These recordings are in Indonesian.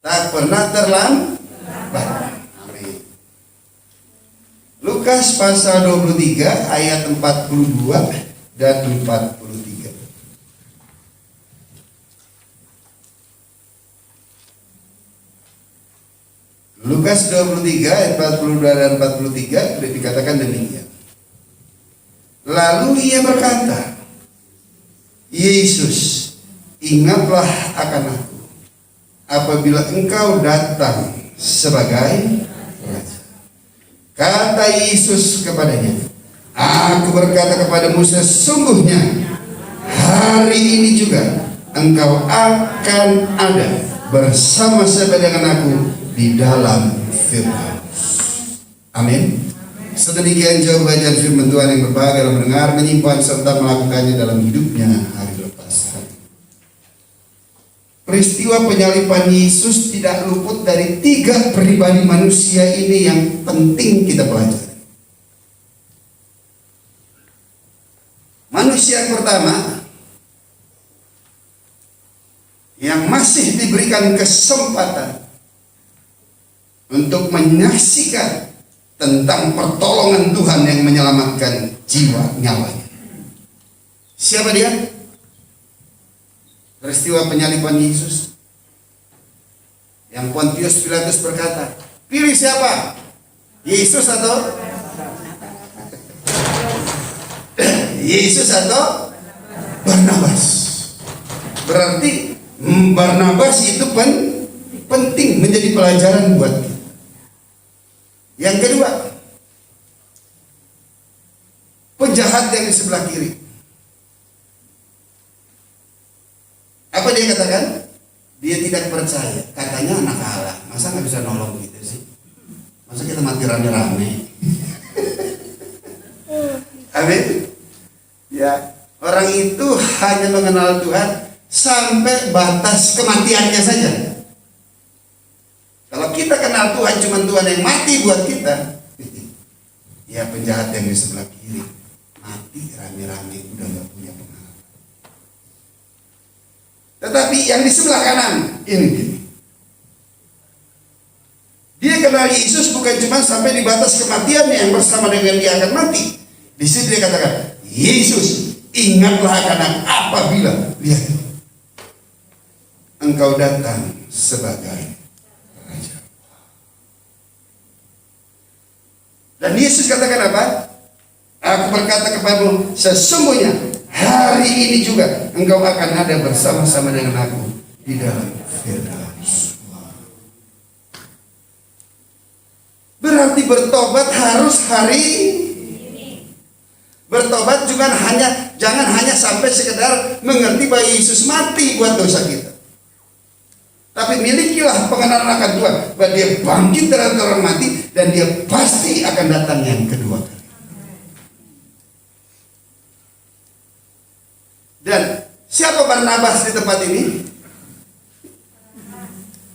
tak pernah terlambat. Amin. Lukas pasal 23 ayat 42 dan 43. Lukas 23 ayat 42 dan 43 dikatakan demikian. Lalu ia berkata, Yesus, ingatlah akan aku apabila engkau datang sebagai raja. Kata Yesus kepadanya, aku berkata kepadamu sesungguhnya hari ini juga engkau akan ada bersama-sama dengan aku di dalam Firdaus. Amin. Sedemikian jauh bacaan firman Tuhan yang berbahagia dalam mendengar, menyimpan serta melakukannya dalam hidupnya hari lepas hari. Peristiwa penyaliban Yesus tidak luput dari 3 pribadi manusia ini yang penting kita pelajari. Manusia yang pertama yang masih diberikan kesempatan untuk menyaksikan tentang pertolongan Tuhan yang menyelamatkan jiwa nyawanya. Siapa dia? Peristiwa penyaliban Yesus. Yang Pontius Pilatus berkata, pilih siapa? Yesus atau Yesus atau Barnabas? Berarti Barnabas itu penting menjadi pelajaran buat kita. Yang kedua, penjahat yang di sebelah kiri. Apa dia katakan? Dia tidak percaya. Katanya anak Allah. Masa nggak bisa nolong gitu sih? Masa kita mati rame-rame? Amin. Ya, orang itu hanya mengenal Tuhan sampai batas kematiannya saja. Kalau kita kenal Tuhan cuma Tuhan yang mati buat kita, ya penjahat yang di sebelah kiri mati rame-rame udah nggak punya pengalaman. Tetapi yang di sebelah kanan ini dia kenal Yesus bukan cuma sampai di batas kematian yang bersama dengan dia akan mati. Di situ dia katakan, Yesus, ingatlah akan apabila lihat engkau datang sebagai raja. Dan Yesus katakan apa? Aku berkata kepadamu, sesungguhnya hari ini juga engkau akan ada bersama-sama dengan aku di dalam Firdaus. Berarti bertobat harus hari ini. Bertobat juga jangan hanya sampai sekedar mengerti bahwa Yesus mati buat dosa kita. Tapi milikilah pengenalan akan Tuhan, bahwa dia bangkit dari orang mati dan dia pasti akan datang yang kedua kali. Dan siapa Barnabas di tempat ini?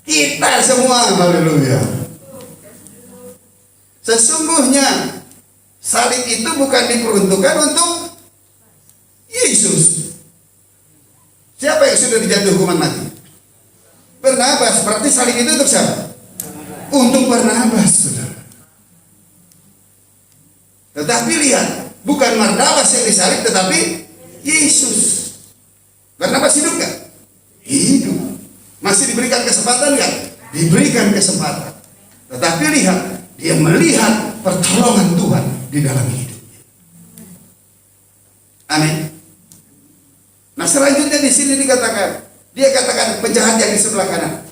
Kita semua, haleluya. Sesungguhnya salib itu bukan diperuntukkan untuk Yesus. Siapa yang sudah dijatuh hukuman mati? Barnabas. Berarti salib itu untuk siapa? Untuk Barnabas, saudara. Tetapi lihat, bukan Barnabas yang disalib, tetapi Yesus. Barnabas hidup gak? Hidup. Masih diberikan kesempatan gak? Diberikan kesempatan. Tetapi lihat, dia melihat pertolongan Tuhan di dalam hidupnya. Amin. Nah selanjutnya di sini dikatakan, dia katakan penjahat yang di sebelah kanan,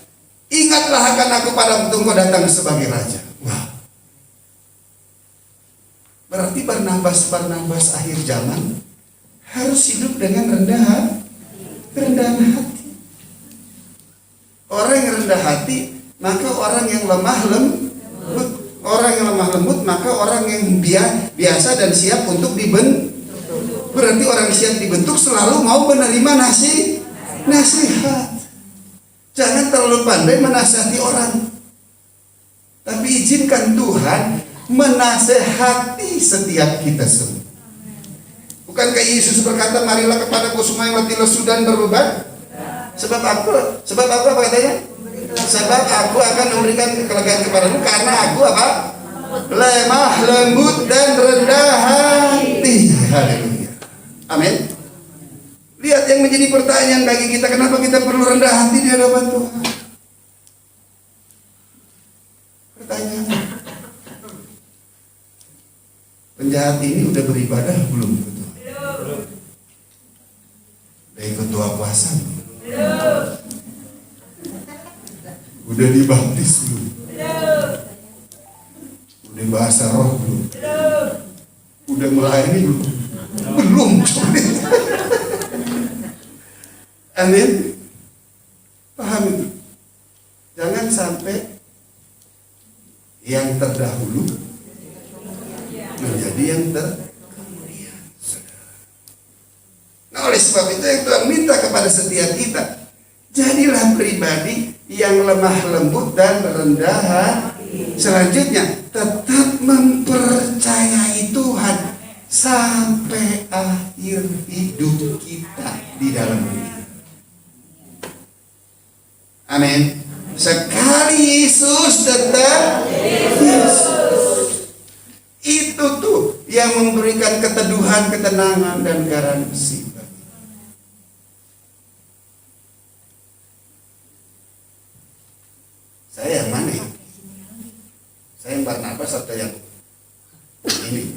ingatlah akan aku pada waktu engkau datang sebagai raja. Wah. Berarti Barnabas akhir zaman harus hidup dengan rendahan hati. Orang yang rendah hati, maka orang yang lemah lembut. Orang yang lemah lembut, maka orang yang biasa dan siap untuk dibentuk. Berarti orang siap dibentuk selalu mau menerima nasihat. Jangan terlalu pandai menasihati orang, tapi izinkan Tuhan menasehati setiap kita semua. Bukankah Yesus berkata, marilah kepadaku semua yang letih lesu dan berbeban? Sebab apa katanya? Sebab aku akan memberikan kelegaan kepadamu karena aku apa? Lemah, lembut dan rendah hati. Haleluya. Amin. Lihat yang menjadi pertanyaan bagi kita, kenapa kita perlu rendah hati di hadapan Tuhan? Pertanyaan. Penjahat ini udah beribadah belum? Udah ikut doa puasa belum? Udah dibaptis belum? Udah bahasa roh belum? Udah melayani belum? Belum. Amin. Paham itu? Jangan sampai yang terdahulu menjadi yang terkemudian. Nah, oleh sebab itu yang Tuhan minta kepada setiap kita, jadilah pribadi yang lemah lembut dan rendah hati. Selanjutnya, tetap mempercayai Tuhan sampai akhir hidup kita di dalam dunia. Amin. Sekali Yesus tetap Yesus. Itu tuh yang memberikan keteduhan, ketenangan dan garansi. Saya yang mana? Saya yang Barnabas atau yang ini?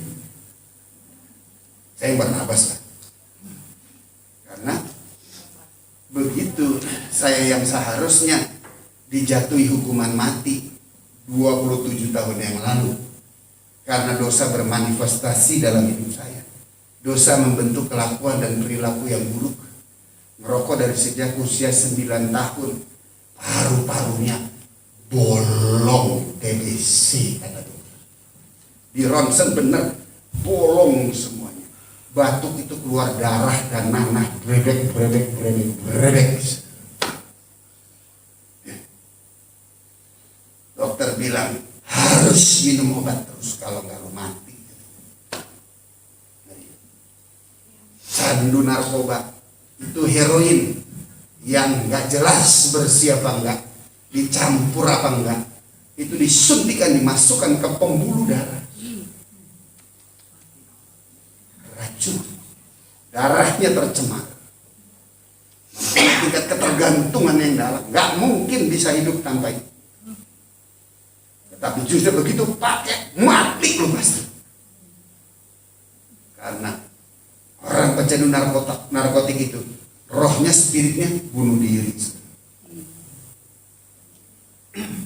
Saya yang Barnabas lah. Karena begitu saya yang seharusnya dijatuhi hukuman mati 27 tahun yang lalu karena dosa bermanifestasi dalam hidup saya. Dosa membentuk kelakuan dan perilaku yang buruk. Merokok dari sejak usia 9 tahun. Paru-parunya bolong TBC kata dokter. Di ronsen bener bolong semuanya. Batuk itu keluar darah dan nanah brebek. Dokter bilang harus minum obat terus, kalau nggak lu mati. Candu narkoba itu heroin yang nggak jelas bersih apa enggak, dicampur apa enggak, itu disuntikan, dimasukkan ke pembuluh darah. Racun, darahnya tercemar, tingkat ketergantungan yang dalam, nggak mungkin bisa hidup tanpa itu. Tapi justru begitu pakai, mati lu pasti. Karena orang pecandu narkotik itu, rohnya, spiritnya bunuh diri.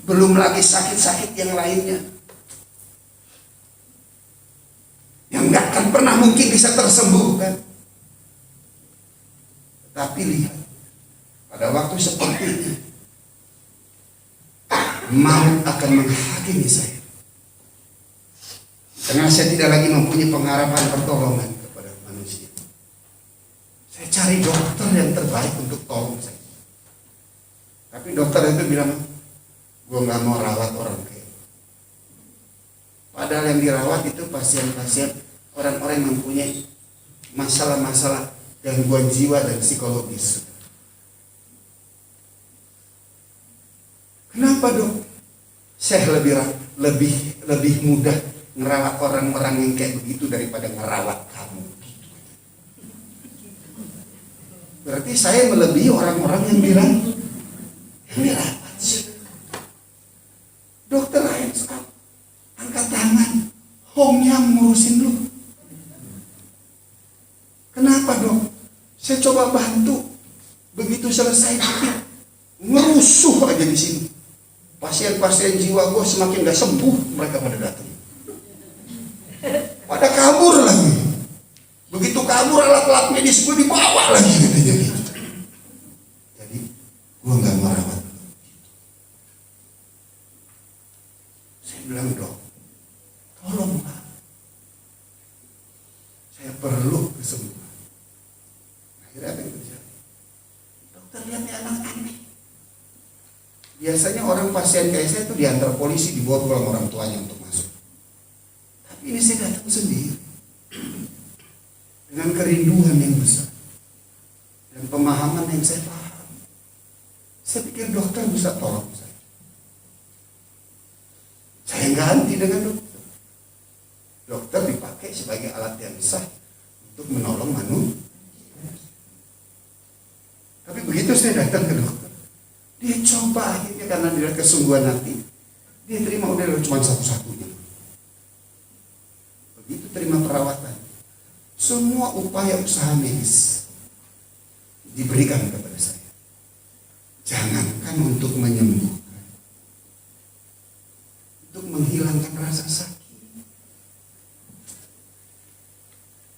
Belum lagi sakit-sakit yang lainnya, yang nggak akan pernah mungkin bisa tersembuhkan. Tapi lihat, pada waktu seperti ini, maut akan menghakimi saya. Karena saya tidak lagi mempunyai pengharapan pertolongan kepada manusia. Saya cari dokter yang terbaik untuk tolong saya. Tapi dokter itu bilang, gue gak mau rawat orang kayak. Padahal yang dirawat itu pasien-pasien, orang-orang yang mempunyai masalah-masalah gangguan jiwa dan psikologis. Kenapa dok? Saya lebih mudah ngerawat orang-orang yang kayak begitu daripada ngerawat kamu. Berarti saya melebihi orang-orang yang bilang yang dirawat. Dokter lain sekali, angkat tangan, hongnya ngurusin lu. Kenapa dok? Saya coba bantu, begitu selesai ngerusuh aja di sini. Pasien-pasien jiwa gue semakin gak sembuh, mereka pada datang. Pada kabur lagi. Begitu kabur, alat-alat medis gue dibawa lagi katanya gitu. Jadi gue gak merawat. Saya bilang dok, tolong pak, saya perlu kesembuhan. Akhirnya apa yang terjadi? Dokter lihatnya anak aneh. Biasanya orang pasien kayak saya itu diantar polisi, dibawa pulang orang tuanya untuk masuk. Tapi ini saya datang sendiri dengan kerinduan yang besar dan pemahaman yang saya paham. Saya pikir dokter bisa tolong saya. Saya ganti dengan dokter. Dokter dipakai sebagai alat yang sah untuk menolong manusia. Tapi begitu saya datang ke dokter, dia coba akhirnya karena dia kesungguhan hati, dia terima udah cuma satu-satunya. Begitu terima perawatan, semua upaya usaha medis diberikan kepada saya. Jangankan untuk menyembuhkan, untuk menghilangkan rasa sakit.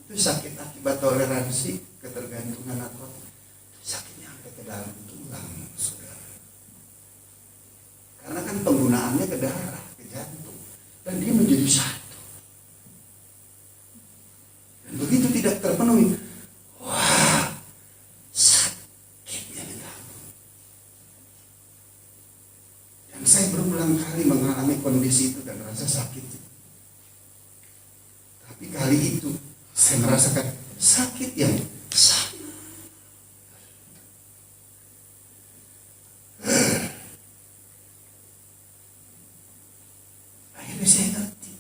Itu sakit akibat toleransi, ketergantungan atau sakitnya sampai ke dalam tulang, saudara. Karena kan penggunaannya ke darah, ke jantung, dan dia menjadi satu. Dan begitu tidak terpenuhi, wah, sakitnya minta ampun. Dan saya berulang kali mengalami kondisi itu dan rasa sakit. Tapi kali itu saya merasakan sakit yang sama. Akhirnya saya ngerti,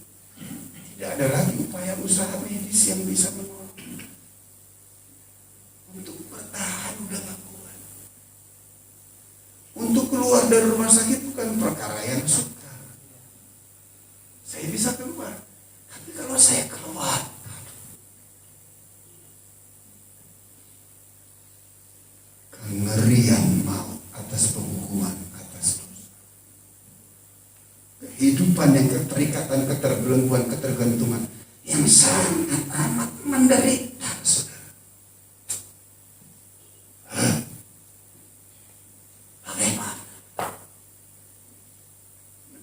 tidak ada lagi upaya usaha medis yang bisa menolong. Untuk bertahan udah gak kuat. Untuk keluar dari rumah sakit bukan perkara yang sukar. Saya bisa keluar, tapi kalau saya keluar, kengerian maut atas penghukuman atas dosa. Kehidupan yang keterikatan, keterbelengguan, ketergantungan yang sangat amat menderita, saudara. Bagaimana?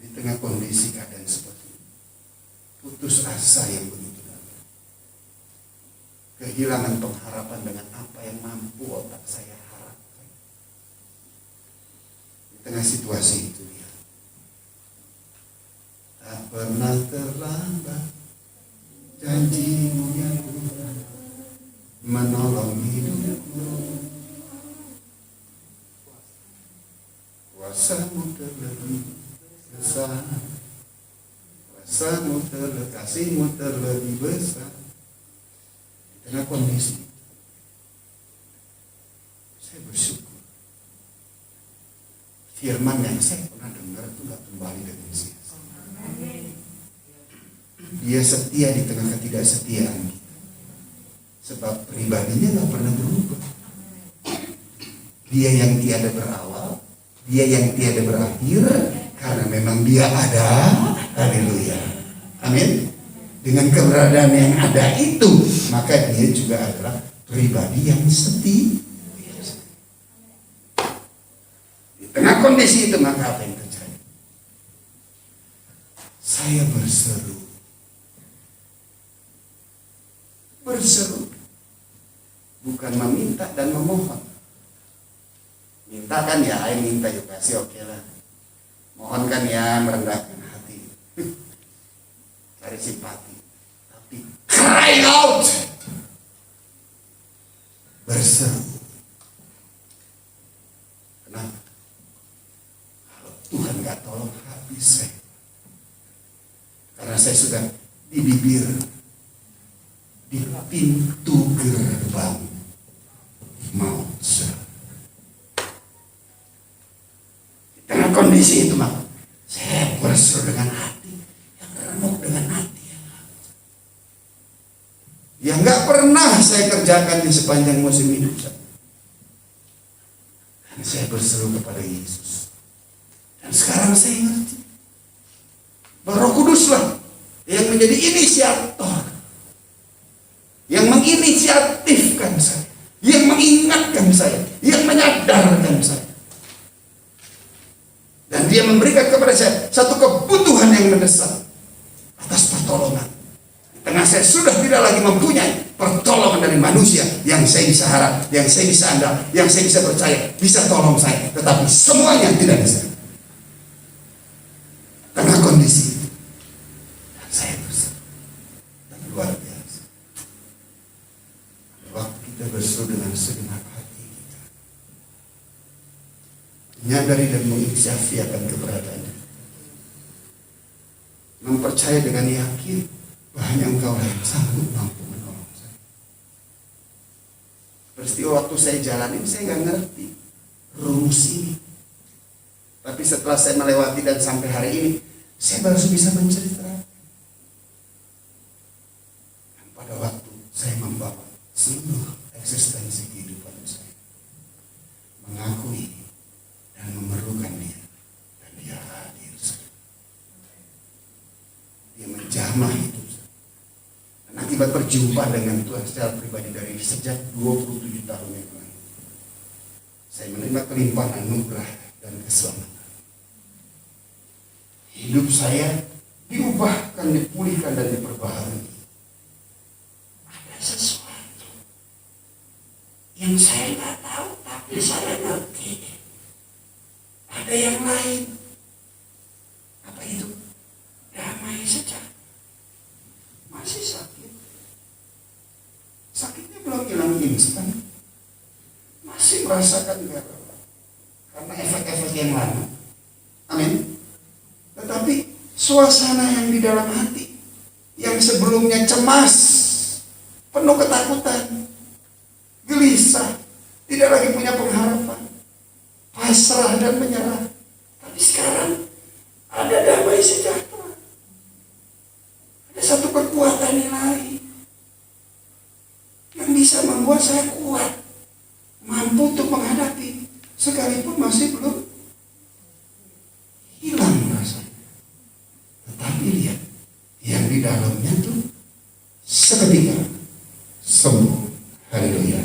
Di tengah kondisi keadaan seperti ini, putus asa yang begitu dalam, kehilangan pengharapan dengan apa yang mampu otak saya harapkan. Di tengah situasi itu dia, tak pernah terlambat janjimu yang menolong hidupku. Kuasamu terlebih besar, kuasamu terlebih, kasihmu terlebih besar. Di tengah kondisi saya bersyukur firman yang saya pernah dengar itu gak kembali dengan sia-sia. Dia setia di tengah ketidaksetiaan kita, sebab pribadinya gak pernah berubah. Dia yang tiada berawal, dia yang tiada berakhir, karena memang dia ada. Haleluya, amin. Dengan keberadaan yang ada itu, maka dia juga adalah pribadi yang setia. Di tengah kondisi itu, maka apa yang terjadi? Saya berseru, bukan meminta dan memohon. Minta kan ya, ayo minta yuk kasih, oke lah. Mohon kan ya, merendahkan hati, cari simpati. Tapi cry out, berseru. Kenapa? Kalau Tuhan gak tolong, habis saya. Karena saya sudah di bibir, di pintu gerbang maut. Di tengah kondisi itu, maka saya berseru dengan hati yang remuk, dengan hati yang gak pernah saya kerjakan di sepanjang musim hidup saya. Dan saya berseru kepada Yesus. Dan sekarang saya ngerti bahwa Roh Kuduslah yang menjadi inisiator, yang menginisiatifkan saya, yang mengingatkan saya, yang menyadarkan saya. Dan dia memberikan kepada saya satu kebutuhan yang mendesak atas pertolongan. Di tengah saya sudah tidak lagi mempunyai pertolongan dari manusia yang saya bisa harap, yang saya bisa andal, yang saya bisa percaya, bisa tolong saya. Tetapi semuanya tidak bisa. Tengah kondisi itu, dan saya berseru. Dan luar biasa, waktu kita berseru dengan segenap hati kita, menyadari dan mengiktiafi akan keberadaannya, mempercaya dengan yakin bahwa hanya Engkau yang sanggup mampu menolong saya. Peristiwa waktu saya jalanin, saya nggak ngerti rumus ini. Tapi setelah saya melewati dan sampai hari ini, saya baru bisa menceritakan. Dan pada waktu saya membawa seluruh eksistensi kehidupan saya, mengakui dan memerlukan Dia, dan Dia hadir. Dia menjamah hidup saya. Dan akibat berjumpa dengan Tuhan secara pribadi dari sejak 27 tahun yang lalu, saya menerima kelimpahan anugerah dan keselamatan. Hidup saya diubahkan, dipulihkan, dan diperbaharui. Ada sesuatu yang saya nggak tahu, tapi saya ngerti. Ada yang lain. Apa itu? Damai sejahtera. Masih sakit. Sakitnya belum hilang instan. Masih merasakan galau karena efek-efek yang lama. Amin. Tetapi suasana yang di dalam hati, yang sebelumnya cemas, penuh ketakutan, gelisah, tidak lagi punya pengharapan, pasrah dan menyerah. Tapi sekarang ada damai sejahtera. Ada satu kekuatan ilahi yang bisa membuat saya kuat, mampu untuk menghadapi, sekalipun masih belum hilang rasanya. Tetapi lihat, yang di dalamnya tuh seketika sembuh. Haleluya.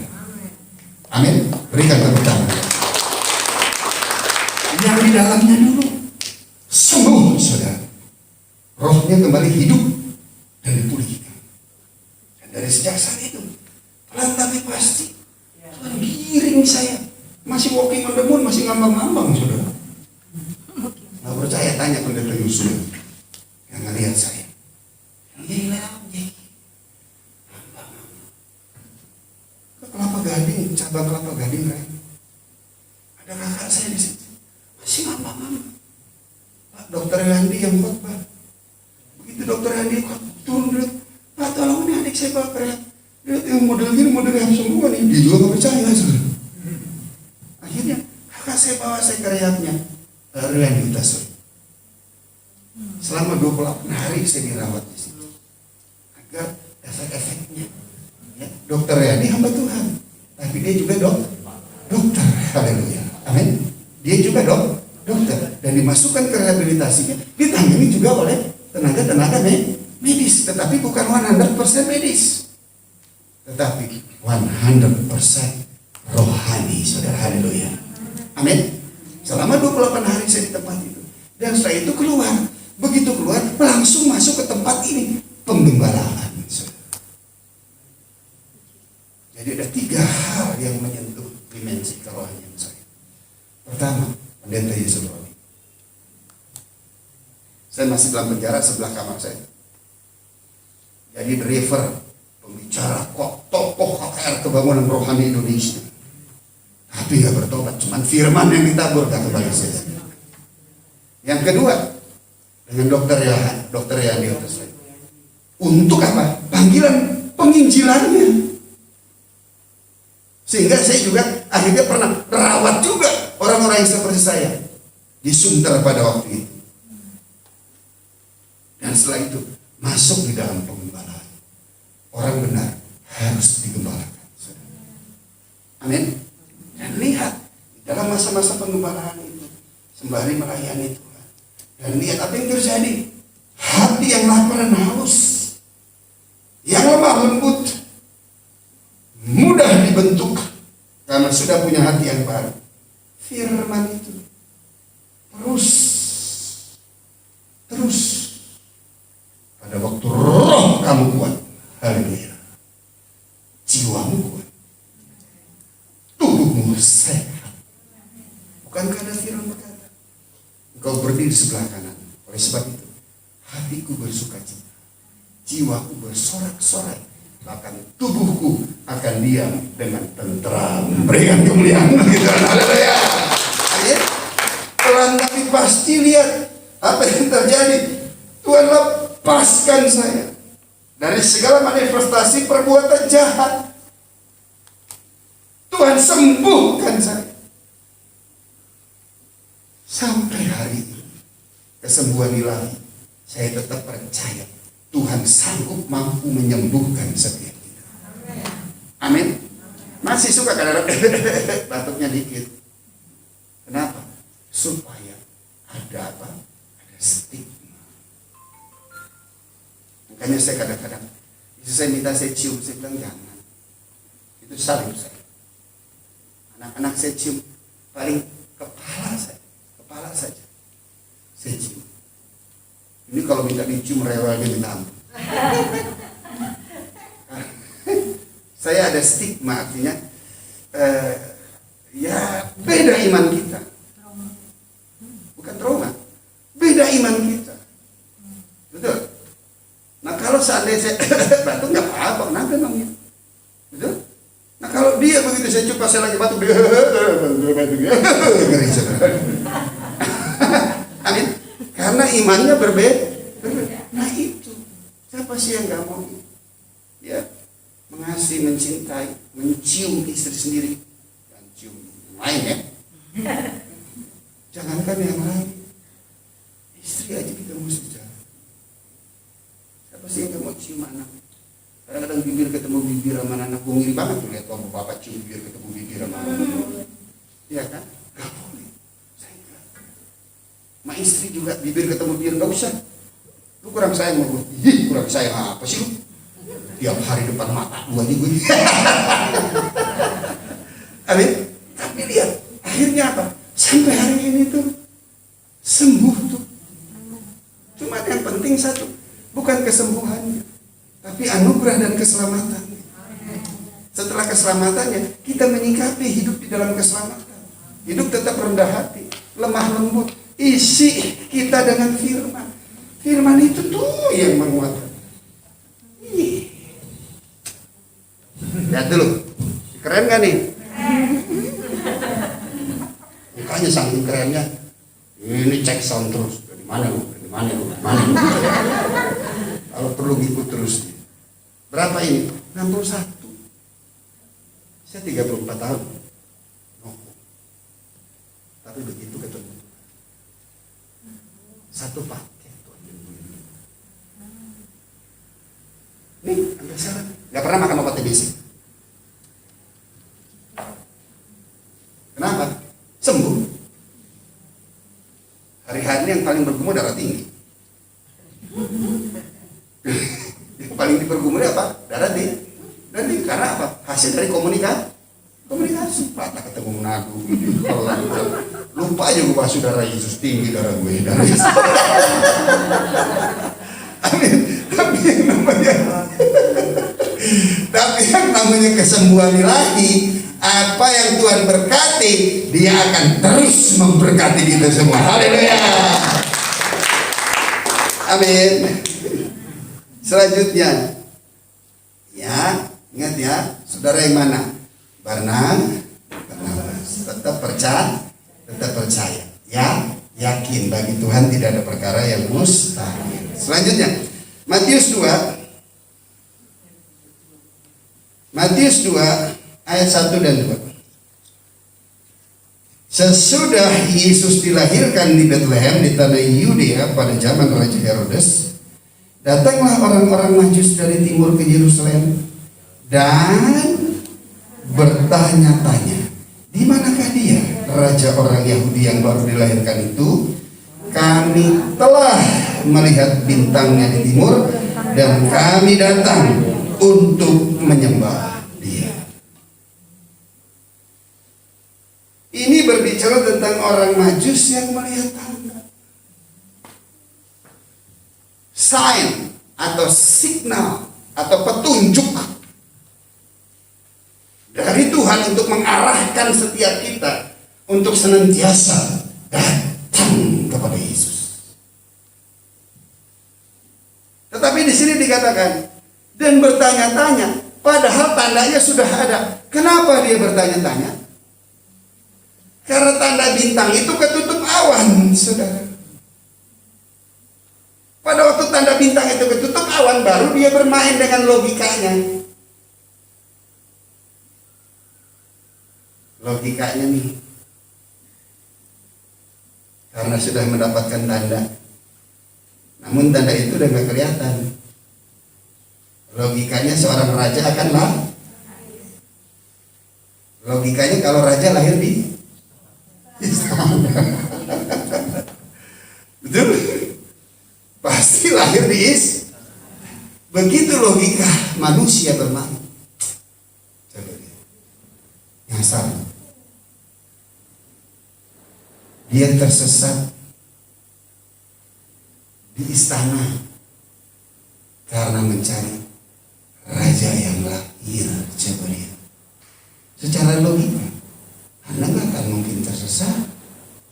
Amin. Berikan tepuk tangan. Yang di dalamnya dulu sembuh, saudara. Rohnya kembali hidup dan dipulihkan. Dan dari sejak saat itu, pelan tapi pasti, Tuhan giring saya. Masih walking on the moon, masih ngambang-ngambang, saudara. Nggak percaya, tanya pendeta Yusuf yang ngelihat saya. Jadi ke Kelapa Gading, cabang Kelapa Gading, kan? Ada kakak saya di situ, masih ngambang-ngambang. Pak, dokter Yandi yang khotbah. Begitu dokter Yandi turun, Pak, tolong ini adik saya Pak Kreat. Lihat yang model gini, model yang semua nih. Dia juga nggak percaya, saudara. Akhirnya kakak saya bawa saya ke rehabnya. Rehabilitasi. Selama 28 hari saya dirawat di situ agar efek-efeknya, ya, dokter Riyadi hamba Tuhan, tapi dia juga dokter. Haleluya. Amin. Dia juga dokter, dan dimasukkan ke rehabilitasinya, ditangani juga oleh tenaga medis, tetapi bukan 100% medis, tetapi 100% rohani, saudara. Haleluya. Amin. Selama 28 hari saya di tempat itu. Dan setelah itu keluar. Begitu keluar, langsung masuk ke tempat ini. Penggembalaan. Jadi ada 3 hal yang menyentuh dimensi kerohanian saya. Pertama, pendeta Yusuf Rodi. Saya masih dalam penjara sebelah kamar saya. Jadi driver, pembicara, tokoh KKR Kebangunan Rohani Indonesia. Tapi gak bertobat, cuman firman yang ditabur kepada saya. Yang kedua, dengan dokter Yandi atas saya. Untuk apa? Panggilan penginjilannya. Sehingga saya juga akhirnya pernah merawat juga orang-orang yang seperti saya di Sunter pada waktu itu. Dan setelah itu masuk di dalam pengembalaan. Orang benar harus digembalakan. Amin. Dan lihat dalam masa-masa pengembalaan itu, sembari melayani Tuhan, dan lihat apa yang terjadi. Hati yang lapar dan haus, yang lemah lembut, mudah dibentuk karena sudah punya hati yang baru. Firman itu terus pada waktu roh kamu kuat, haleluya, jiwamu kuat, tubuhmu sehat. Bukankah ada firman berkata, engkau berdiri sebelah kanan. Oleh sebab itu, hatiku bersuka cita, jiwaku bersorak-sorai, bahkan tubuhku akan diam dengan tentram. Berikan kemuliaan bagi Tuhan. Haleluya. pasti lihat apa yang terjadi. Tuhan lepaskan saya dari segala manifestasi perbuatan jahat. Tuhan sembuhkan saya. Sampai hari ini kesembuhan ilahi, saya tetap percaya Tuhan sanggup mampu menyembuhkan setiap kita. Amin. Masih suka kadang-kadang batuknya dikit. Kenapa? Supaya ada apa? Ada stigma. Makanya saya kadang-kadang, itu saya minta saya cium, saya bilang jangan. Itu salib saya. Anak-anak saya cium, paling kepala saja. Saya cium. Ini kalau minta dicium rewelnya minta ampun. Saya ada stigma, artinya ya beda iman kita. Bukan trauma, beda iman kita. Betul. Nah kalau seandainya saya batuk nggak apa-apa, kenapa emangnya? Betul. Nah kalau dia begitu saya coba saya lagi batuk, dia amin. Karena imannya berbeda. Nah itu siapa sih yang nggak mau? Ya mengasihi, mencintai, mencium istri sendiri, dan cium yang lain ya. Jangankan yang lain, istri aja kita mesti jalan. Siapa sih yang nggak mau cium anak? Kadang-kadang bibir ketemu bibir sama anak, gue ngiri banget tuh lihat bapak cium bibir ketemu bibir sama anak. Iya kan? Gak boleh. Saya enggak. Ma istri juga bibir ketemu bibir, gak usah. Lu kurang sayang sama gue. Ih, kurang sayang apa sih lu? Tiap hari depan mata gue aja gue. Amin. Tapi lihat, akhirnya apa? Sampai hari ini tuh sembuh tuh. Cuma yang penting satu, bukan kesembuhannya, tapi anugerah dan keselamatan. Setelah keselamatannya, kita menyikapi hidup di dalam keselamatan. Hidup tetap rendah hati, lemah lembut. Isi kita dengan firman. Firman itu tuh yang menguatkan. Lihat dulu, keren gak nih? Mukanya saking kerennya. Ini cek sound terus. Dari mana lu? Dari mana lu? Dari mana lu? Kalau perlu ngikut terus. Berapa ini? 61. Saya 34 tahun. Tapi begitu ketemu. Satu paket. Nih, ambil salah. Gak pernah makan obat TBC. Kenapa? Sembuh. Hari-hari yang paling bergumul darah tinggi. Yang paling dipergumulnya apa? Darah tinggi. Karena apa? Hasil dari komunikasi. Patah ketemu nagu gitu. Lupa aja gue bahas darah Yesus tinggi, darah gue, darah Yesus. Amin. Tapi yang namanya kesembuhan ilahi, apa yang Tuhan berkati, Dia akan terus memberkati kita semua. Haleluya. Amin. Selanjutnya, ya, ingat ya, saudara yang mana? Barnabas. Tetap percaya. Ya, yakin bagi Tuhan tidak ada perkara yang mustahil. Selanjutnya, Matius 2 ayat 1 dan 2. Sesudah Yesus dilahirkan di Bethlehem di tanah Yudea pada zaman Raja Herodes, datanglah orang-orang Majus dari timur ke Yerusalem dan bertanya-tanya, di manakah dia, raja orang Yahudi yang baru dilahirkan itu? Kami telah melihat bintangnya di timur dan kami datang untuk menyembah dia. Ini berbicara tentang orang Majus yang melihat tanda, sign atau signal atau petunjuk dari Tuhan untuk mengarahkan setiap kita untuk senantiasa datang kepada Yesus. Tetapi di sini dikatakan dan bertanya-tanya, padahal tandanya sudah ada. Kenapa dia bertanya-tanya? Karena tanda bintang itu ketutup awan, saudara. bintang itu ketutup awan, baru dia bermain dengan logikanya. Logikanya nih, karena sudah mendapatkan tanda, namun tanda itu udah gak kelihatan. Logikanya seorang raja akan lahir. Logikanya kalau raja lahir di istana. Betul? Pasti lahir di istana. Begitu logika manusia bermain. Coba lihat. Nyasar. Dia tersesat di istana karena mencari raja yang lahir. Coba lihat. Secara logika, Anda gak akan mungkin tersesat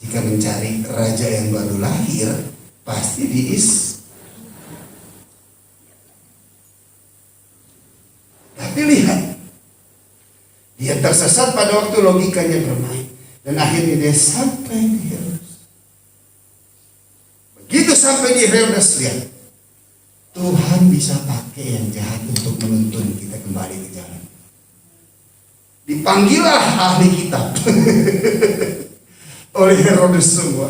jika mencari raja yang baru lahir. Pasti di Tapi lihat, dia tersesat pada waktu logikanya bermain, dan akhirnya dia sampai di Herodes. Begitu sampai di Herodes, lihat, Tuhan bisa pakai yang jahat untuk menuntun kita kembali ke jalan. Dipanggillah ahli kitab oleh Herodes semua.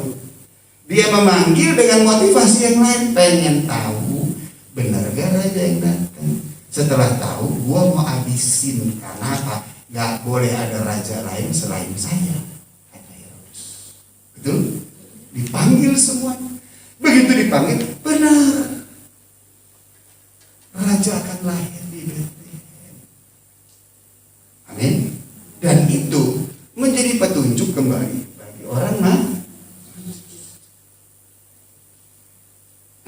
Dia memanggil dengan motivasi yang lain, pengen tahu benar gak raja yang datang. Setelah tahu, gua mau habisin. Karena apa? Gak boleh ada raja lain selain saya, kata Herodes. Betul? Dipanggil semua. Begitu dipanggil, benar, raja akan lahir di Betlehem. Amin. Dan itu menjadi petunjuk kembali bagi orang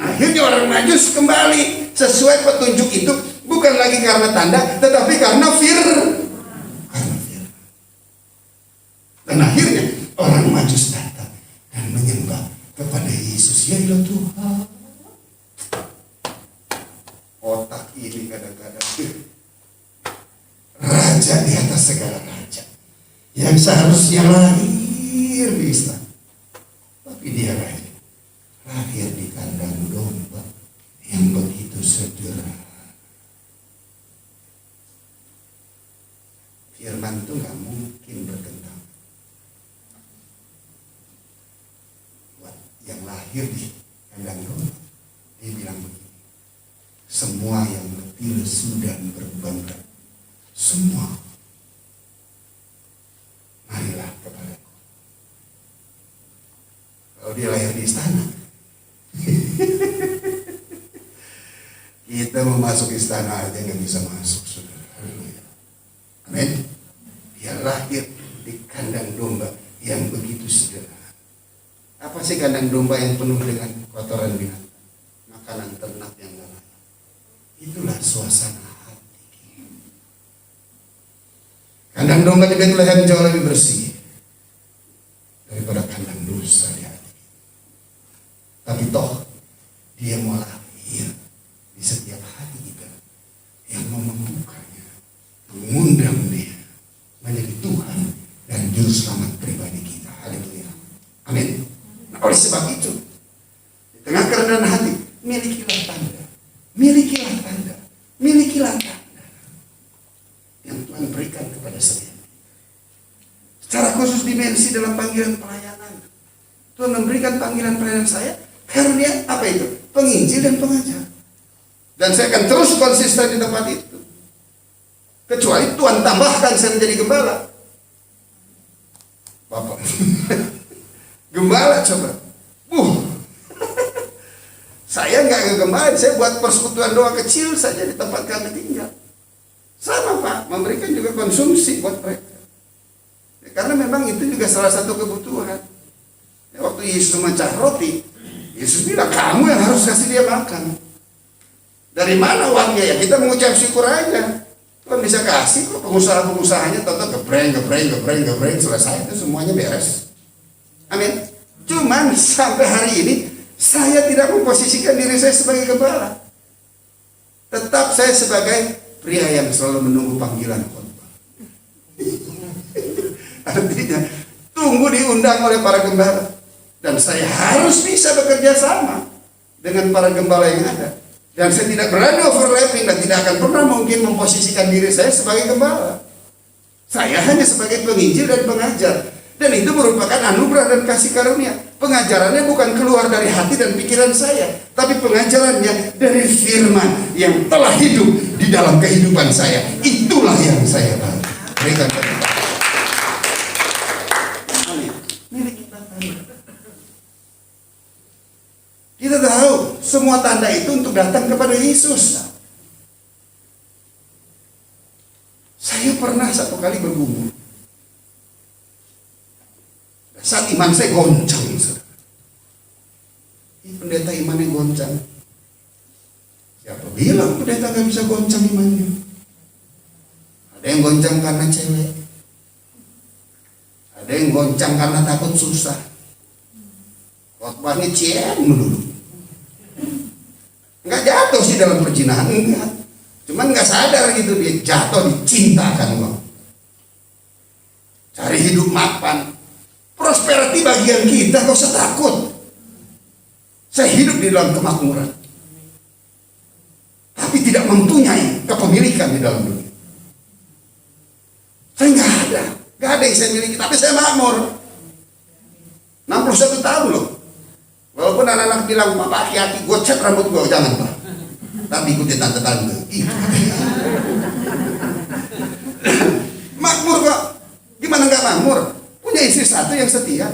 Akhirnya orang Majus kembali sesuai petunjuk itu, bukan lagi karena tanda, tetapi karena firman. Dan akhirnya orang Majus datang dan menyembah kepada Yesus. Ya ilah Tuhan. Otak ini kadang-kadang raja di atas segala raja, yang seharusnya lahir di istana, tapi dia lahir di kandang domba yang begitu sederhana. Firman itu gak mungkin bertentangan. Buat yang lahir di kandang domba, dia bilang begini, semua yang letih lesu dan berbangga, semua marilah kepadaku. Kalau dia lahir di istana, kita mau masuk istana aja nggak bisa masuk, saudara. Amin. Dia lahir di kandang domba yang begitu sederhana. Apa sih kandang domba yang penuh dengan kotoran binatang, makanan ternak yang gak layak? Itulah suasana hati. Kandang domba di Betlehem jauh lebih bersih daripada kandang dosa di hati. Tapi toh dia mau lahir di setiap hati kita yang mau membukanya, mengundang dia menjadi Tuhan dan Juru Selamat pribadi kita. Haleluya. Amin. Nah, oleh sebab itu, di tengah kerendahan hati, milikilah tanda, milikilah tanda, milikilah tanda yang Tuhan berikan kepada saya. Secara khusus dimensi dalam panggilan pelayanan, Tuhan memberikan panggilan pelayanan saya karena apa itu? Penginjil dan pengajar. Dan saya akan terus konsisten di tempat itu. Kecuali Tuhan tambahkan saya menjadi gembala. Bapak. Gembala coba. Saya nggak ke gembala, saya buat persekutuan doa kecil saja di tempat kami tinggal. Sama Pak, memberikan juga konsumsi buat mereka. Ya, karena memang itu juga salah satu kebutuhan. Ya, waktu Yesus memecah roti, Yesus bilang, kamu yang harus kasih dia makan. Dari mana uangnya? Ya kita mengucap syukur aja. Tuhan bisa kasih kok, pengusaha-pengusahanya tetap gebreng, selesai, itu semuanya beres. Amin. Cuman sampai hari ini saya tidak memposisikan diri saya sebagai gembala. Tetap saya sebagai pria yang selalu menunggu panggilan khotbah. Artinya tunggu diundang oleh para gembala. Dan saya harus bisa bekerja sama dengan para gembala yang ada. Dan saya tidak berani overlapping dan tidak akan pernah mungkin memposisikan diri saya sebagai gembala. Saya hanya sebagai penginjil dan pengajar. Dan itu merupakan anugerah dan kasih karunia. Pengajarannya bukan keluar dari hati dan pikiran saya, tapi pengajarannya dari firman yang telah hidup di dalam kehidupan saya. Itulah yang saya berikan kepada Tuhan. Amin. Milik kita. Kita tahu semua tanda itu untuk datang kepada Yesus. Saya pernah satu kali bergumul. Saat iman saya goncang, pendeta imannya goncang. Siapa bilang pendeta gak bisa goncang imannya? Ada yang goncang karena cewek, ada yang goncang karena takut susah. Khotbahnya cien dulu. Nggak jatuh sih dalam perzinahan, enggak. Cuman nggak sadar gitu dia jatuh dicintakan Allah. Cari hidup mapan. Prosperity bagian kita, gak usah takut. Saya hidup di dalam kemakmuran, tapi tidak mempunyai kepemilikan di dalam dunia. Saya nggak ada yang saya miliki, tapi saya makmur. 61 tahun loh. Walaupun anak-anak bilang, Pak aki-aki, gue cat rambut gue, jangan Pak. Tapi ikutin tante-tante. Makmur kok. Gimana nggak makmur? Punya istri satu yang setia.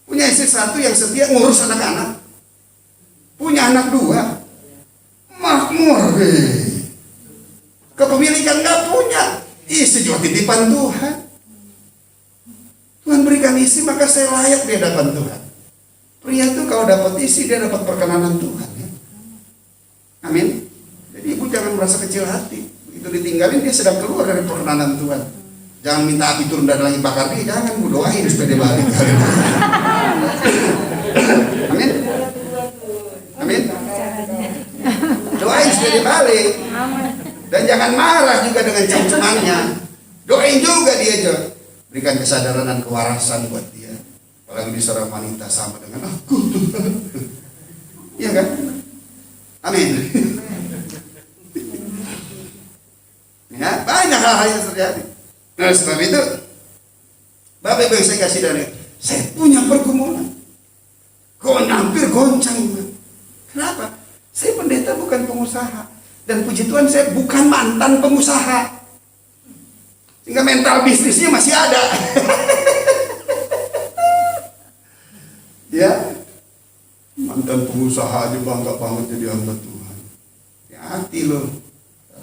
Punya istri satu yang setia ngurus anak-anak. Punya anak 2. Makmur. Kepemilikan nggak punya. Istri juga titipan Tuhan. Tuhan berikan istri, maka saya layak di hadapan Tuhan. Pria itu kalau dapat istri, dia dapat perkenanan Tuhan. Ya? Amin. Jadi ibu jangan merasa kecil hati. Begitu ditinggalin, dia sedang keluar dari perkenanan Tuhan. Jangan minta api turun dari langit bakar dia, jangan, bu doain supaya dia balik. Amin. Amin. Doain supaya dia balik. Dan jangan marah juga dengan cem-cemannya. Doain juga dia aja. Berikan kesadaran dan kewarasan buat dia. Apalagi di seorang wanita sama dengan aku. Iya kan? Amin. Ya, banyak hal-hal yang terjadi. Nah, sebab itu Bapak Ibu yang saya kasih dari, saya punya pergumulan. Kok hampir goncang. Kenapa? Saya pendeta bukan pengusaha. Dan puji Tuhan saya bukan mantan pengusaha. Sehingga mental bisnisnya masih ada. Ya, mantan pengusaha aja bangga banget jadi hamba Tuhan. Hati loh,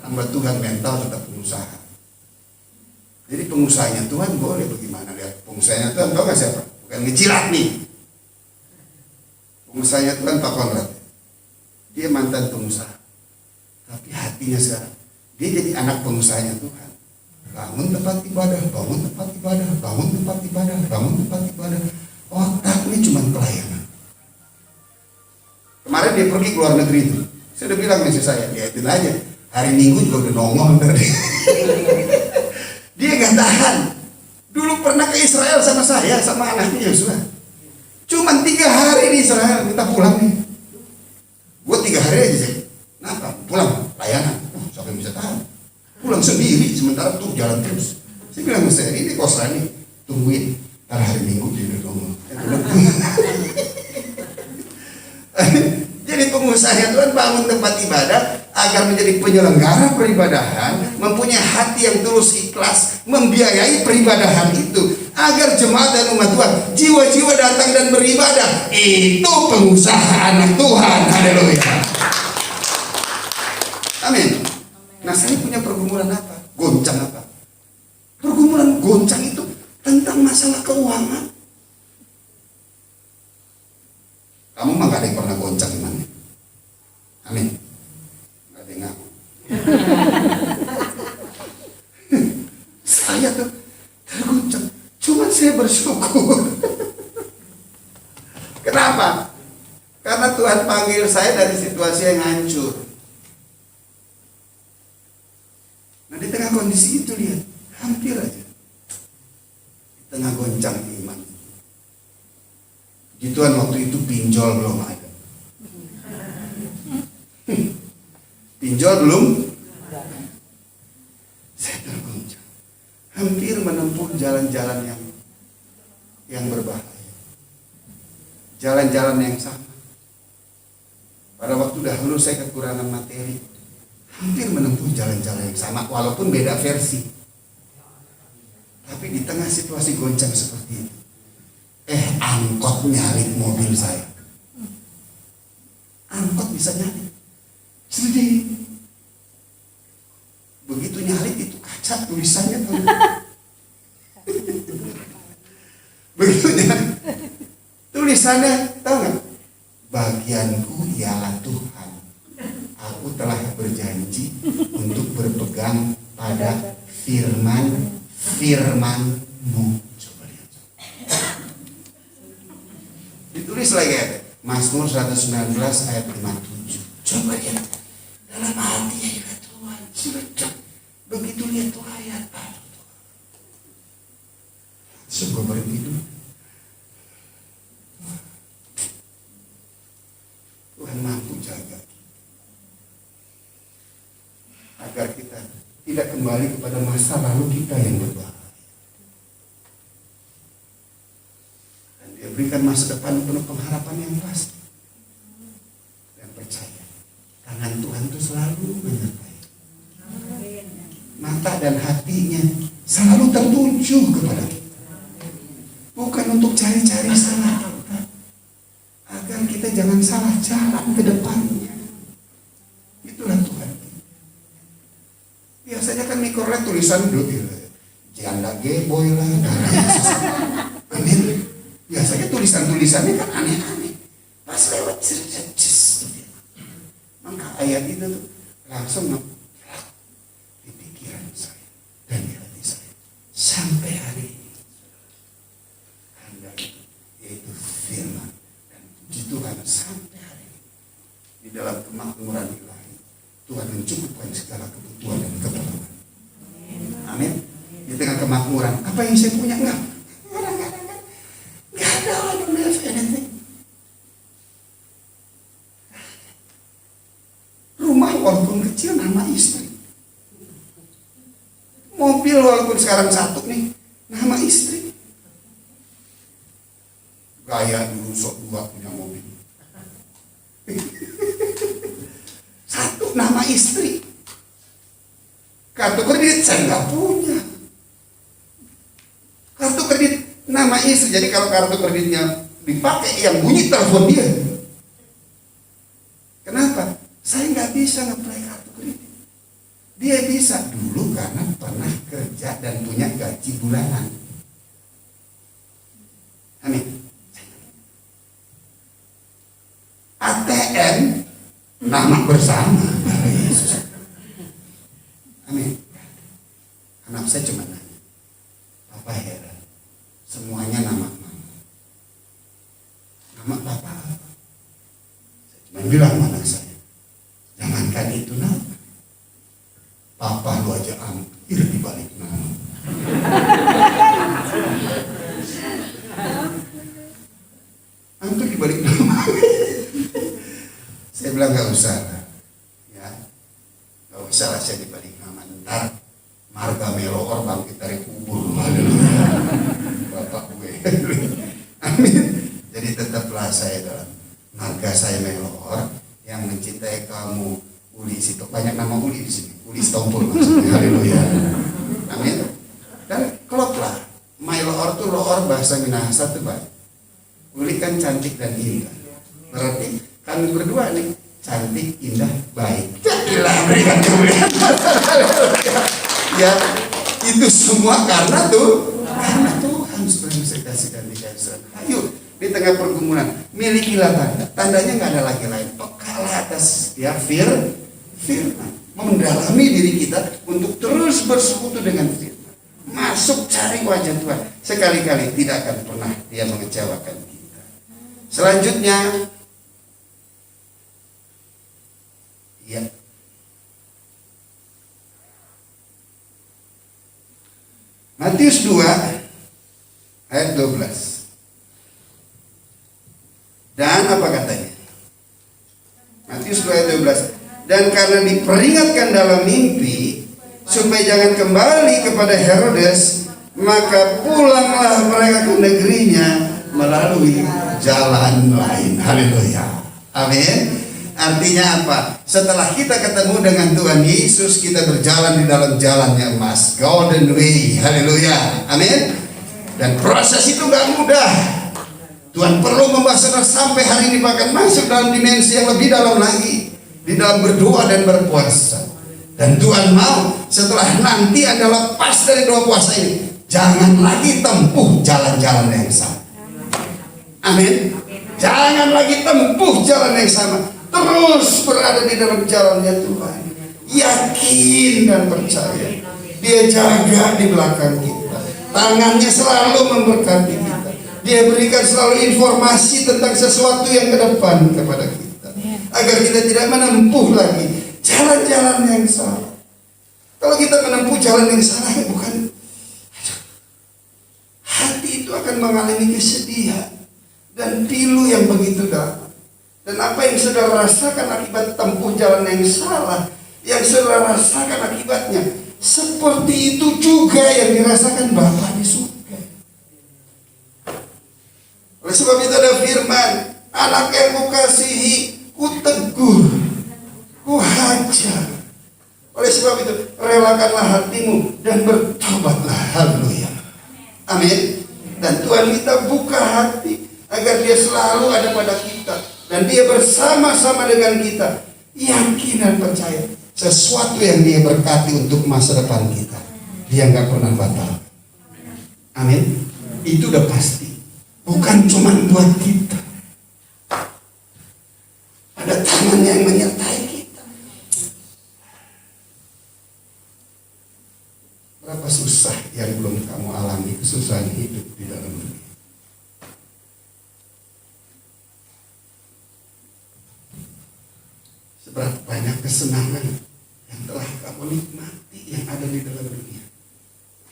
hamba Tuhan mental tetap pengusaha. Jadi pengusahanya Tuhan boleh bagaimana, lihat pengusahanya Tuhan tahu nggak siapa? Bukan ngejilat nih. Pengusahanya Tuhan Pak Konrad. Dia mantan pengusaha, tapi hatinya sekarang dia jadi anak pengusahanya Tuhan. Bangun tempat ibadah, bangun tempat ibadah, bangun tempat ibadah, bangun tempat ibadah. Otaknya cuma pelayanan. Kemarin dia pergi ke luar negeri itu. Saya udah bilang sama saya, lihatin aja. Hari Minggu juga udah nongol tadi. Dia gak tahan. Dulu pernah ke Israel sama saya, sama anaknya Yosua. Cuman 3 hari di Israel, minta pulang nih. Gue 3 hari aja sih. Kenapa? Pulang, layanan. Siapa yang bisa tahan? Pulang sendiri, sementara tuh jalan terus. Saya bilang sama saya, ini kosan nih, tungguin. Ntar hari Minggu dia udah nongol. Jadi pengusahanya Tuhan bangun tempat ibadah agar menjadi penyelenggara peribadahan, mempunyai hati yang tulus ikhlas, membiayai peribadahan itu, agar jemaat dan umat Tuhan jiwa-jiwa datang dan beribadah. Itu pengusaha anak Tuhan. Haleluya. Amin. Nah, saya punya pergumulan apa? Goncang apa? Pergumulan goncang itu tentang masalah keuangan. Kamu mah gak ada yang pernah goncang imannya. Amin. Gak ada yang ngaku. Saya tuh tergoncang. Cuma saya bersyukur. Kenapa? Karena Tuhan panggil saya dari situasi yang hancur. Nah, di tengah kondisi itu lihat, hampir aja. Di tengah goncang iman. Gituan waktu itu pinjol belum ada. Pinjol belum. Saya terguncang. Hampir menempuh jalan-jalan yang berbahaya. Jalan-jalan yang sama. Pada waktu dahulu saya kekurangan materi. Hampir menempuh jalan-jalan yang sama walaupun beda versi. Tapi di tengah situasi goncang seperti itu, angkot nyalip mobil saya. Angkot bisa nyalip. Sedih. Begitu nyalip itu kaca tulisannya tuh. Begitu nyalip tulisannya, tahu nggak? Bagianku ialah Tuhan. Aku telah berjanji untuk berpegang pada firman-Mu. Coba lihat. Ditulis lagi ya, Mazmur 119 ayat 57. Coba lihat. Dalam hatinya juga Tuhan celedak. Begitu lihat tuh ayat, sebuah berhenti dulu. Tuhan mampu jaga agar kita tidak kembali kepada masa lalu kita yang berbahaya. Dan Dia berikan masa depan penuh pengharapan yang pasti. Dan percaya, tangan Tuhan itu selalu menyertai. Mata dan hatinya selalu tertuju kepada kita. Bukan untuk cari-cari salah kita, agar kita jangan salah jalan ke depannya. Itulah Tuhan. Biasanya kan mikrolet tulisan dulu, janda geboy lah, amin. Biasanya tulisan-tulisannya kan aneh-aneh. Pas lewat cerdas, maka ayat itu tuh langsung ngeplak di pikiran saya dan di hati saya sampai hari ini. Karena itu yaitu firman dan puji Tuhan sampai hari ini di dalam kemakmuran ilahi. Tuhan mencukupkan segala kebutuhan dan keperluan. Amin. Di tengah kemakmuran, apa yang saya punya? Enggak ada. I don't have anything. Rumah walaupun kecil nama istri. Mobil walaupun sekarang satu nih, nama istri. Gaya dulu sok dua punya mobil. Satu nama istri. Kartu kredit saya nggak punya. Kartu kredit nama istri. Jadi kalau kartu kreditnya dipakai, yang bunyi telepon dia. Kenapa? Saya nggak bisa nge-play kartu kredit. Dia bisa dulu karena pernah kerja dan punya gaji bulanan. Amin. ATM nama bersama Yesus. Amin. Anak saya cuma nanya, Papa heran, semuanya nama mama. Nama Papa apa? Saya cuma bilang sama anak saya, jangankan itu nama, Papa lu aja hampir dibalik nama. Hampir dibalik nama. Saya bilang gak usah lah. Ya, gak usah lah saya dibalik nama. Ntar marga Meloor bangkit dari kubur. Bapak gue. Amin. Jadi tetaplah saya dalam marga saya Meloor yang mencintai kamu. Uli situ banyak nama Uli di sini. Uli Stompul maksudnya. Haleluya. Amin. Dan kloplah. Meloor tuh loor bahasa Minahasa tuh baik. Uli kan cantik dan indah. Berarti kami berdua nih cantik, indah, baik. Gila, berikan kemuliaan. Ya, itu semua karena Tuhan sudah saya kasihkan di kasih. Ayo, di tengah pergumulan, milikilah tanda. Tandanya nggak ada lagi lain. Pekalah atas ya firman. Mendalami diri kita untuk terus bersekutu dengan firman. Masuk cari wajah Tuhan. Sekali-kali tidak akan pernah Dia mengecewakan kita. Selanjutnya, ya. Matius 2 ayat 12. Dan apa katanya? Matius 2 ayat 12. Dan karena diperingatkan dalam mimpi supaya jangan kembali kepada Herodes, maka pulanglah mereka ke negerinya melalui jalan lain. Haleluya. Amin. Artinya apa? Setelah kita ketemu dengan Tuhan Yesus, kita berjalan di dalam jalannya emas, golden way. Haleluya. Amin. Dan proses itu gak mudah. Tuhan perlu membawa saudara sampai hari ini bahkan masuk dalam dimensi yang lebih dalam lagi, di dalam berdoa dan berpuasa. Dan Tuhan mau setelah nanti Anda lepas dari doa puasa ini, jangan lagi tempuh jalan-jalan yang sama. Amin. Jangan lagi tempuh jalan yang sama. Terus berada di dalam jalannya Tuhan. Yakin dan percaya. Dia jaga di belakang kita. Tangannya selalu memberkati kita. Dia berikan selalu informasi tentang sesuatu yang ke depan kepada kita, agar kita tidak menempuh lagi jalan-jalan yang salah. Kalau kita menempuh jalan yang salah, bukan, hati itu akan mengalami kesedihan dan pilu yang begitu dalam. Dan apa yang saudara rasakan akibat tempuh jalan yang salah, yang saudara rasakan akibatnya, seperti itu juga yang dirasakan Bapa di surga. Oleh sebab itu ada firman, anak yang kukasihi, kutegur, kuhajar. Oleh sebab itu, relakanlah hatimu dan bertobatlah. Haleluya. Amin. Dan Tuhan kita buka hati agar dia selalu ada pada kita. Dan dia bersama-sama dengan kita. Yakin dan percaya sesuatu yang dia berkati untuk masa depan kita, dia nggak pernah batal. Amin. Itu udah pasti. Bukan cuma buat kita. Ada tangan yang menyertai kita. Berapa susah yang belum kamu alami, kesusahan hidup di dalam dunia. Seberapa banyak kesenangan yang telah kamu nikmati yang ada di dalam dunia.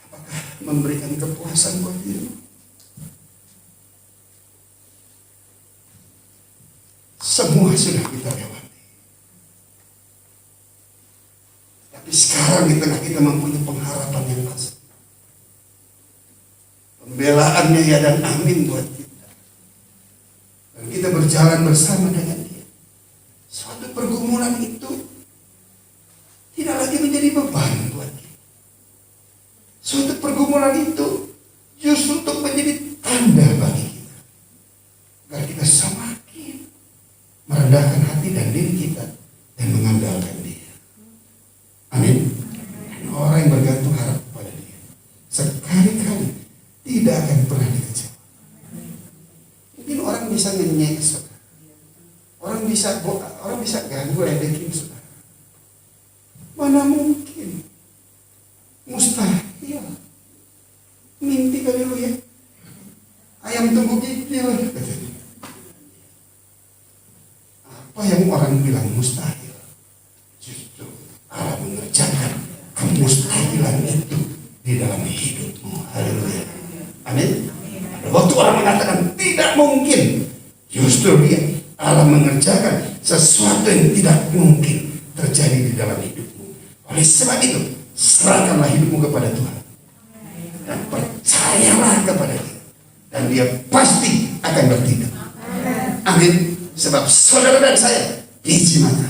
Apakah memberikan kepuasan buat dirimu? Semua sudah kita lewati. Tapi sekarang di tengah kita mempunyai pengharapan yang pasti. Pembelaannya ya dan amin buat kita. Dan kita berjalan bersama dengan dia. Suatu pergumulan itu tidak lagi menjadi beban buat kita. Suatu pergumulan itu justru untuk menjadi tanda bagi kita, agar kita semakin merendahkan hati dan diri kita dan mengandalkan dia. Amin. Dan orang yang bergantung harap kepada dia sekali-kali tidak akan pernah dikecewa. Mungkin orang bisa ngenyek, orang bisa ganggu ledekin saudara. Mana mungkin? Mustahil. Mimpi kali lu ya. Ayam tunggu gigil. Apa yang orang bilang mustahil, justru Allah mengerjakan kemustahilan itu di dalam hidupmu. Haleluya. Amin. Pada waktu orang mengatakan tidak mungkin, justru dia Allah mengerjakan sesuatu yang tidak mungkin terjadi di dalam hidupmu. Oleh sebab itu, serahkanlah hidupmu kepada Tuhan dan percayalah kepada dia, dan dia pasti akan bertindak. Amin. Sebab saudara dan saya biji mata.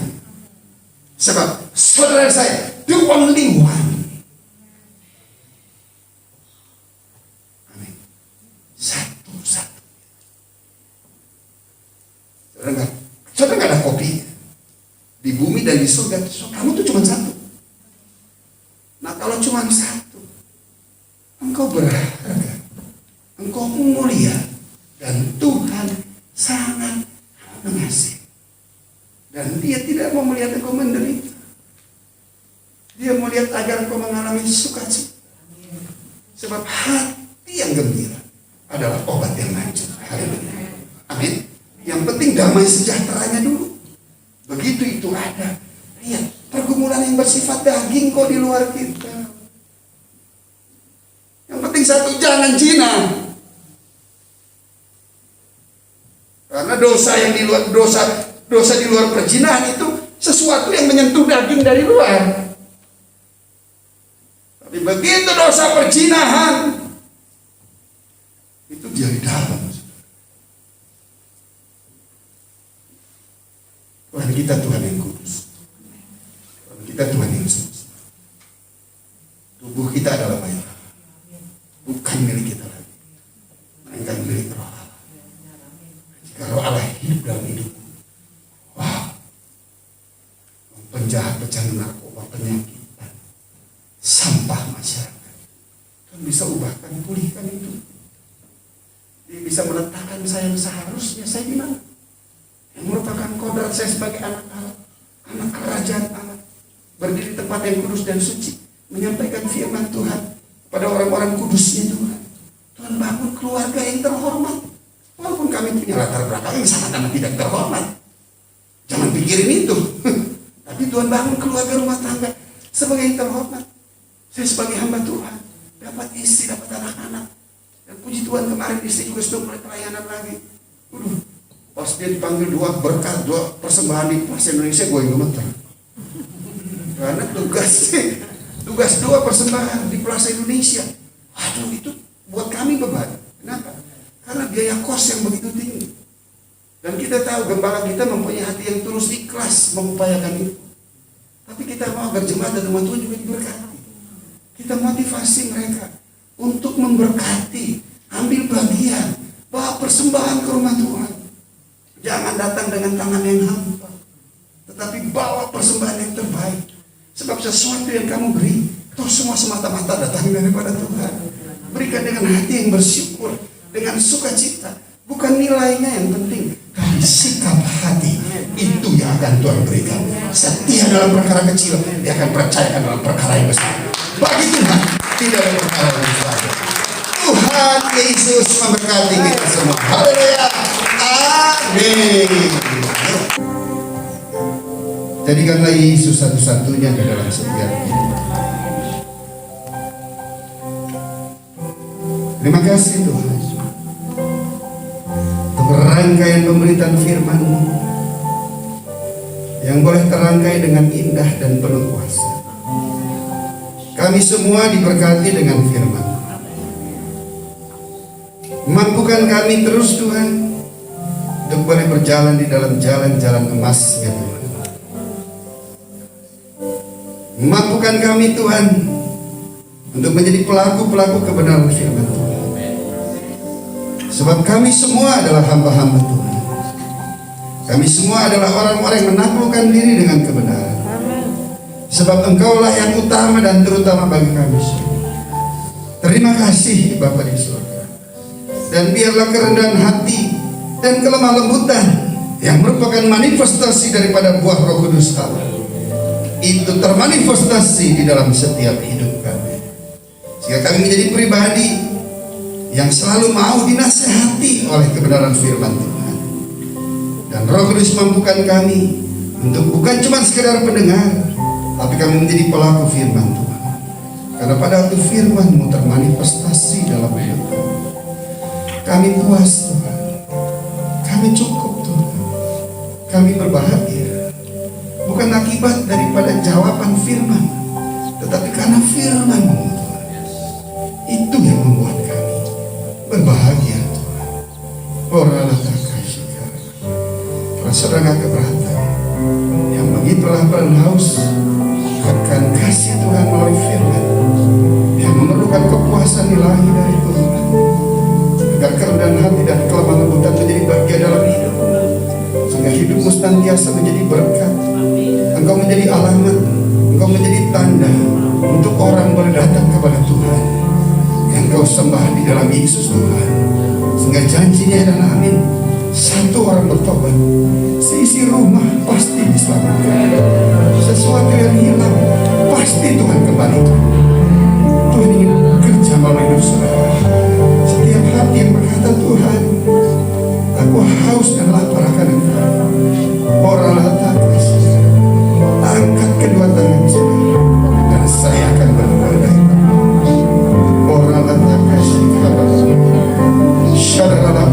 Sebab saudara dan saya the only one. Amin. Satu-satu. Saudara nggak ada kopi di bumi dan di surga. Kamu tuh cuma satu. Nah kalau cuma satu, engkau berharga, engkau mulia, dan Tuhan sangat mengasihi. Dan dia tidak mau melihat engkau menderita. Dia mau lihat agar engkau mengalami sukacita. Sebab hati yang gembira adalah obat yang manjur. Haleluya. Amin. Yang penting damai sejahteranya dulu. Begitu itu ada, lihat pergumulan yang bersifat daging kok di luar kita. Yang penting satu, jangan zina. Karena dosa yang di luar dosa di luar perzinahan itu sesuatu yang menyentuh daging dari luar. Tapi begitu dosa perzinahan itu dari dalam. Tuhan kita Tuhan yang kudus. Tuhan kita Tuhan yang suci. Tubuh kita adalah milik Allah, bukan milik kita lagi, melainkan milik Roh Allah. Jika Roh Allah hidup dalam hidupmu, wow, penjahat, pecandu narkoba, penyakitan, sampah masyarakat, Tuhan bisa ubahkan, pulihkan itu. Dia bisa meletakkan saya yang seharusnya saya di mana, yang merupakan kodrat saya sebagai anak Allah, anak kerajaan Allah, berdiri di tempat yang kudus dan suci, menyampaikan firman Tuhan pada orang-orang kudusnya Tuhan. Tuhan bangun keluarga yang terhormat, walaupun kami punya latar belakang yang sangat amat tidak terhormat. Jangan pikirin itu. Tapi Tuhan bangun keluarga rumah tangga sebagai yang terhormat. Saya sebagai hamba Tuhan dapat istri, dapat anak-anak, dan puji Tuhan kemarin istri juga sudah mulai pelayanan lagi. Pas dia dipanggil dua berkat, dua persembahan di Plaza Indonesia, gue yang gemeter. Karena tugas dua persembahan di Plaza Indonesia. Aduh, itu buat kami beban. Kenapa? Karena biaya kos yang begitu tinggi. Dan kita tahu gembala kita mempunyai hati yang tulus ikhlas mengupayakan itu. Tapi kita mau agar jemaat dan umat Tuhan juga diberkati. Kita motivasi mereka untuk memberkati, ambil bagian, bawa persembahan ke rumah Tuhan. Jangan datang dengan tangan yang hampa, tetapi bawa persembahan yang terbaik. Sebab sesuatu yang kamu beri, itu semua semata-mata datang daripada Tuhan. Berikan dengan hati yang bersyukur, dengan sukacita. Bukan nilainya yang penting, tapi sikap hati itu yang akan Tuhan berikan. Setia dalam perkara kecil, dia akan percayakan dalam perkara yang besar. Bagi Tuhan tidak ada perkara yang besar. Tuhan Yesus memberkati kita semua. Haleluya. Amin. Jadikanlah Yesus satu-satunya di dalam setiap hidup. Terima kasih Tuhan untuk rangkaian pemberitaan firman-Mu yang boleh terangkai dengan indah dan penuh kuasa. Kami semua diberkati dengan firman. Mampukan kami terus Tuhan untuk boleh berjalan di dalam jalan-jalan emas ya Tuhan. Mampukan kami Tuhan untuk menjadi pelaku-pelaku kebenaran firman Tuhan. Sebab kami semua adalah hamba-hamba Tuhan. Kami semua adalah orang-orang yang menaklukkan diri dengan kebenaran. Sebab Engkaulah yang utama dan terutama bagi kami semua. Terima kasih Bapa di surga. Dan biarlah kerendahan hati dan kelemah lembutan yang merupakan manifestasi daripada buah Roh Kudus Allah itu termanifestasi di dalam setiap hidup kami, sehingga kami menjadi pribadi yang selalu mau dinasehati oleh kebenaran firman Tuhan. Dan Roh Kudus mampukan kami untuk bukan cuma sekedar pendengar, tapi kami menjadi pelaku firman Tuhan. Karena pada waktu firman-Mu termanifestasi dalam hidup kami, kami puas Tuhan, kami cukup Tuhan, kami berbahagia. Bukan akibat daripada jawaban firman, tetapi karena firman-Mu Tuhan, itu yang membuat kami berbahagia Tuhan. Oralah takasika, rasarangan keberatan yang begitulah berhaus akan kasih Tuhan melalui firman, yang memerlukan kepuasan ilahi dari Tuhan, agar kerendahan hati dan kelemah lembutan menjadi bagian dalam hidup, sehingga hidupmu senantiasa menjadi berkat. Engkau menjadi alamat, Engkau menjadi tanda untuk orang boleh datang kepada Tuhan yang Engkau sembah di dalam Yesus Tuhan. Sehingga janjinya dan amin, satu orang bertobat, seisi rumah pasti diselamatkan. Sesuatu yang hilang pasti Tuhan kembalikan. Tuhan ingin bekerja melalui hidup saudara. Setiap hati yang berkata, Tuhan, aku haus dan lapar akan Engkau. Oralah takas, angkat kedua tangan saudara, dan saya akan beribadah. Oralah takas, saudara,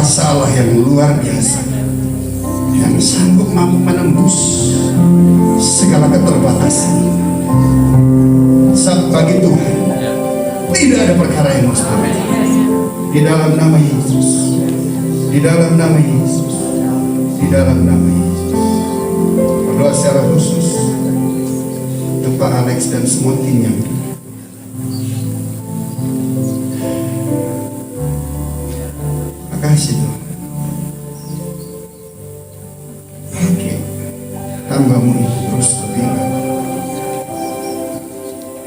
kuasa Allah yang luar biasa, yang sanggup mampu menembus segala keterbatasan. Bagi Tuhan tidak ada perkara yang mustahil. Di dalam nama Yesus, di dalam nama Yesus, di dalam nama Yesus. Berdoa secara khusus untuk Pak Alex dan semua timnya. Makasih Tuhan. Pakai hamba-Mu itu terus berlimpah.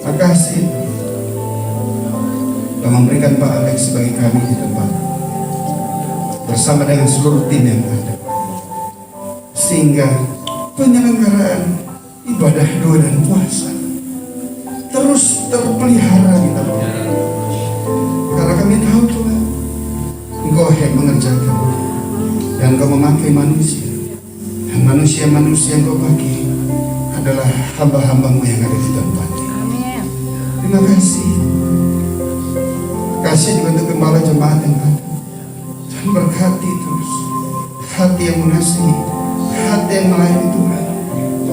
Makasih Tuhan memberikan Pak Alex sebagai kami di tempat bersama dengan seluruh tim yang ada, sehingga penyelenggaraan ibadah doa dan puasa terus terpelihara di tempat. Karena kami tahu Tuhan, Engkau yang mengerjakan dan Engkau memakai manusia, dan manusia-manusia yang Engkau pakai adalah hamba-hamba-Mu yang ada di tempat. Terima kasih. Kasih juga untuk gembala jemaat yang ada, dan berkati terus hati yang mengasihi, hati yang melayani Tuhan,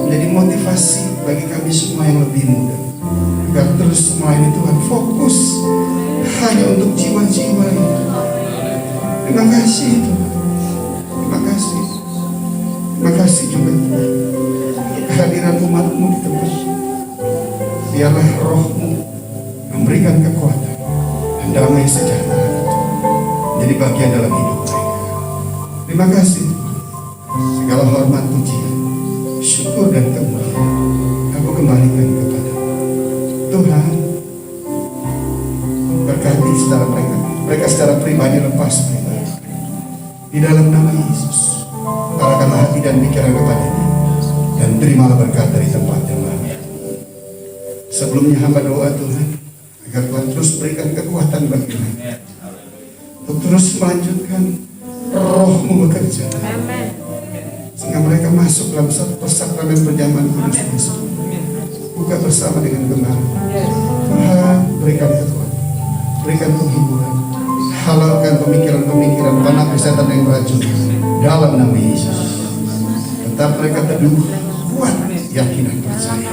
menjadi motivasi bagi kami semua yang lebih muda, agar terus melayani Tuhan, fokus hanya untuk jiwa-jiwa ini. Terima kasih Tuhan. Terima kasih. Terima kasih juga kehadiran umat-Mu di tempat. Biarlah Roh-Mu memberikan kekuatan dan damai sejahtera menjadi bagian dalam hidup mereka. Terima kasih Tuhan. Segala hormat, pujian, syukur dan kemuliaan aku kembalikan kepada Tuhan. Berkati secara mereka secara pribadi, lepas pribadi, di dalam nama Yesus. Arahkanlah hati dan pikiran kepadanya, dan terimalah berkat dari tempat yang lain. Sebelumnya hamba doa Tuhan, agar Tuhan terus berikan kekuatan bagi mereka untuk terus melanjutkan Roh-Mu bekerja, sehingga mereka masuk dalam satu persakramen perjamuan kudus Kristus, buka bersama dengan gembala. Tuhan berikan kekuatan, berikan penghiburan, halalkan pemikiran-pemikiran panas setan yang beracun dalam nama Yesus. Tetap mereka teduh, kuat, yakin dan percaya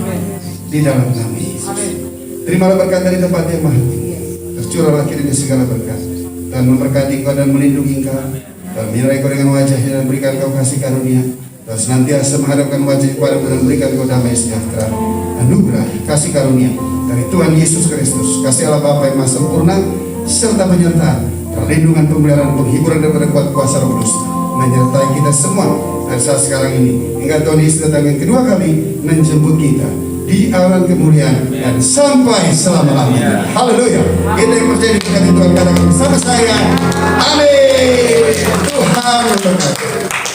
di dalam nama Yesus. Terimalah berkat dari tempat yang maha tinggi, tercurahlah kiranya segala berkat, dan memberkati Engkau dan melindungi Engkau, dan menyertai Engkau dengan wajahnya dan berikan Engkau kasih karunia, dan senantiasa menghadapkan wajah kepadamu dan berikan Engkau damai sejahtera, anugerah, kasih karunia dari Tuhan Yesus Kristus, kasih Allah Bapa yang maha sempurna, serta penyertaan, perlindungan, pemeliharaan, penghiburan daripada kuat kuasa Roh Kudus menyertai kita semua dari saat sekarang ini hingga Tuhan Yesus datang yang kedua kali menjemput kita di awan kemuliaan dan sampai selama-lamanya. Haleluya. Kita yang percaya diberkati Tuhan, katakan bersama saya, amin. Tuhan memberkati.